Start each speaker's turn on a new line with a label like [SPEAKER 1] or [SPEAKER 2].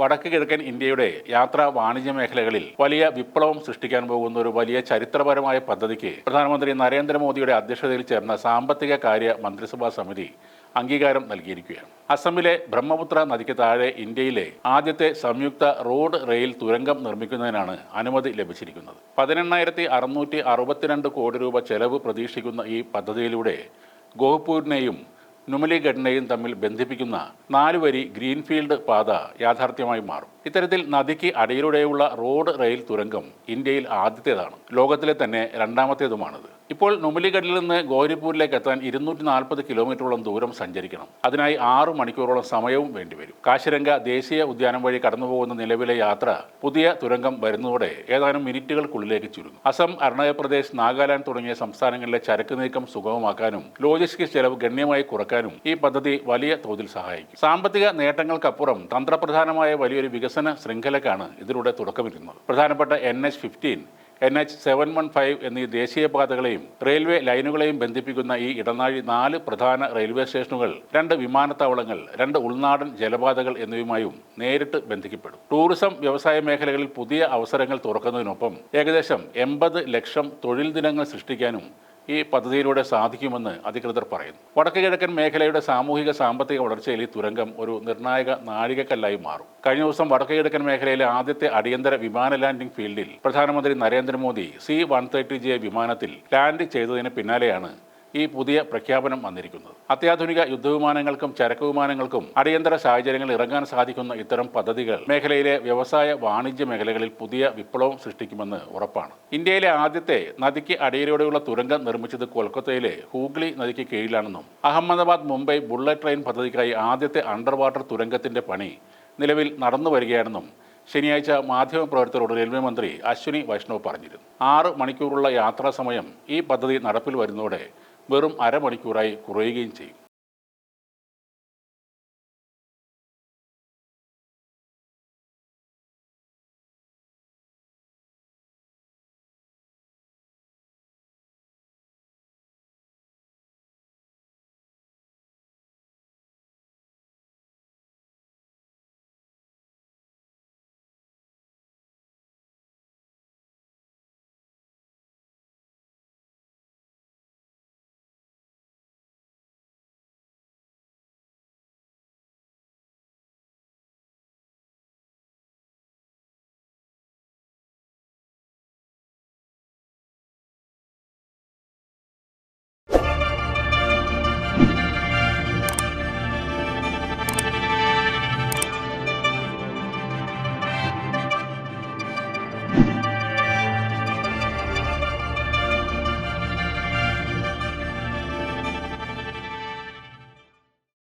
[SPEAKER 1] വടക്ക് കിഴക്കൻ ഇന്ത്യയുടെ യാത്രാ വാണിജ്യ മേഖലകളിൽ വലിയ വിപ്ലവം സൃഷ്ടിക്കാൻ പോകുന്ന ഒരു വലിയ ചരിത്രപരമായ പദ്ധതിക്ക് പ്രധാനമന്ത്രി നരേന്ദ്രമോദിയുടെ അധ്യക്ഷതയിൽ ചേർന്ന സാമ്പത്തിക കാര്യ മന്ത്രിസഭാ സമിതി അംഗീകാരം നൽകിയിരിക്കുകയാണ്. അസമിലെ ബ്രഹ്മപുത്ര നദിക്ക് താഴെ ഇന്ത്യയിലെ ആദ്യത്തെ സംയുക്ത റോഡ് റെയിൽ തുരങ്കം നിർമ്മിക്കുന്നതിനാണ് അനുമതി ലഭിച്ചിരിക്കുന്നത്. 18,662 കോടി രൂപ ചെലവ് പ്രതീക്ഷിക്കുന്ന ഈ പദ്ധതിയിലൂടെ ഗോഹ്പൂരിനെയും നുമലിഗഡിനെയും തമ്മിൽ ബന്ധിപ്പിക്കുന്ന 4 വരി ഗ്രീൻഫീൽഡ് പാത യാഥാർത്ഥ്യമായി മാറും. ഇത്തരത്തിൽ നദിക്ക് അടിയിലൂടെയുള്ള റോഡ് റെയിൽ തുരങ്കം ഇന്ത്യയിൽ ആദ്യത്തേതാണ്. ലോകത്തിലെ തന്നെ രണ്ടാമത്തേതുമാണിത്. ഇപ്പോൾ നുമലിഗഡിൽ നിന്ന് ഗോഹ്പൂരിലേക്ക് എത്താൻ 240 കിലോമീറ്ററോളം ദൂരം സഞ്ചരിക്കണം. അതിനായി 6 മണിക്കൂറോളം സമയവും വേണ്ടിവരും. കാശിരംഗ ദേശീയ ഉദ്യാനം വഴി കടന്നുപോകുന്ന നിലവിലെ യാത്ര പുതിയ തുരങ്കം വരുന്നതോടെ ഏതാനും മിനിറ്റുകൾക്കുള്ളിലേക്ക് ചുരുങ്ങും. അസം, അരുണാചൽപ്രദേശ്, നാഗാലാൻഡ് തുടങ്ങിയ സംസ്ഥാനങ്ങളിലെ ചരക്ക് നീക്കം സുഗമമാക്കാനും ലോജിസ്റ്റിക്സ് ചെലവ് ഗണ്യമായി കുറയ്ക്കാനും ഈ പദ്ധതി വലിയ തോതിൽ സഹായിക്കും. സാമ്പത്തിക നേട്ടങ്ങൾക്കപ്പുറം തന്ത്രപ്രധാനമായ വലിയൊരു വികസന ശൃംഖലക്കാണ് ഇതിലൂടെ തുടക്കമിടുന്നത്. പ്രധാനപ്പെട്ട NH-15, NH-715 എന്നീ ദേശീയപാതകളെയും റെയിൽവേ ലൈനുകളെയും ബന്ധിപ്പിക്കുന്ന ഈ ഇടനാഴി 4 പ്രധാന റെയിൽവേ സ്റ്റേഷനുകൾ, 2 വിമാനത്താവളങ്ങൾ, 2 ഉൾനാടൻ ജലപാതകൾ എന്നിവയുമായും നേരിട്ട് ബന്ധിക്കപ്പെടും. ടൂറിസം, വ്യവസായ മേഖലകളിൽ പുതിയ അവസരങ്ങൾ തുറക്കുന്നതിനൊപ്പം ഏകദേശം 80 ലക്ഷം തൊഴിൽ ദിനങ്ങൾ സൃഷ്ടിക്കാനും ഈ പദ്ധതിയിലൂടെ സാധിക്കുമെന്ന് അധികൃതർ പറയുന്നു. വടക്ക് കിഴക്കൻ മേഖലയുടെ സാമൂഹിക സാമ്പത്തിക വളർച്ചയിൽ ഈ തുരങ്കം ഒരു നിർണായക നാഴികക്കല്ലായി മാറും. കഴിഞ്ഞ ദിവസം വടക്ക് കിഴക്കൻ മേഖലയിലെ ആദ്യത്തെ അടിയന്തര വിമാന ലാൻഡിംഗ് ഫീൽഡിൽ പ്രധാനമന്ത്രി നരേന്ദ്രമോദി C-130J വിമാനത്തിൽ ലാൻഡ് ചെയ്തതിന് പിന്നാലെയാണ് ഈ പുതിയ പ്രഖ്യാപനം വന്നിരിക്കുന്നത്. അത്യാധുനിക യുദ്ധവിമാനങ്ങൾക്കും ചരക്ക് വിമാനങ്ങൾക്കും അടിയന്തര സാഹചര്യങ്ങളിൽ ഇറങ്ങാൻ സാധിക്കുന്ന ഇത്തരം പദ്ധതികൾ മേഖലയിലെ വ്യവസായ വാണിജ്യ മേഖലകളിൽ പുതിയ വിപ്ലവം സൃഷ്ടിക്കുമെന്ന് ഉറപ്പാണ്. ഇന്ത്യയിലെ ആദ്യത്തെ നദിക്ക് അടിയിലൂടെയുള്ള തുരങ്കം നിർമ്മിച്ചത് കൊൽക്കത്തയിലെ ഹൂഗ്ലി നദിക്ക് കീഴിലാണെന്നും അഹമ്മദാബാദ് മുംബൈ ബുള്ളറ്റ് ട്രെയിൻ പദ്ധതിക്കായി ആദ്യത്തെ അണ്ടർ വാട്ടർ തുരങ്കത്തിന്റെ പണി നിലവിൽ നടന്നു വരികയാണെന്നും ശനിയാഴ്ച മാധ്യമപ്രവർത്തകരോട് റെയിൽവേ മന്ത്രി അശ്വിനി വൈഷ്ണവ് പറഞ്ഞിരുന്നു. 6 മണിക്കൂറുള്ള യാത്രാ സമയം ഈ പദ്ധതി നടപ്പിൽ വരുന്നതോടെ വെറും അരമണിക്കൂറായി കുറയുകയും ചെയ്യും.